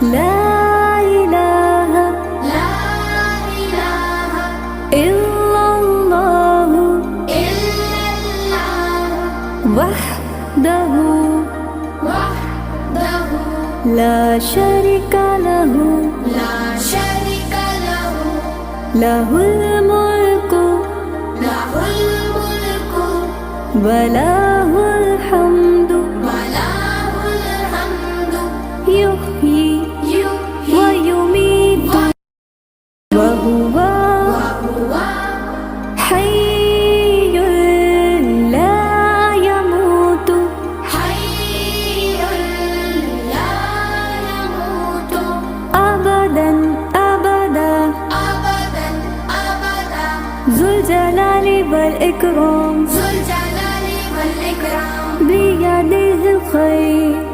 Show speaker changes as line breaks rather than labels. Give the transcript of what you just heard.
لا إله
لا إله
إلا الله
إلا الله
وحده
وحده
لا شريك له
لا شريك له
له الملك
له الملك
وله الحمد
وله الحمد
يحيي
يحيي
ويميت وهو
وهو
حي لا يموت
حي لا يموت
أبدا أبدا
أبدا أبدا
ذو الجلال والإكرام
ذو الجلال والإكرام
بيده الخير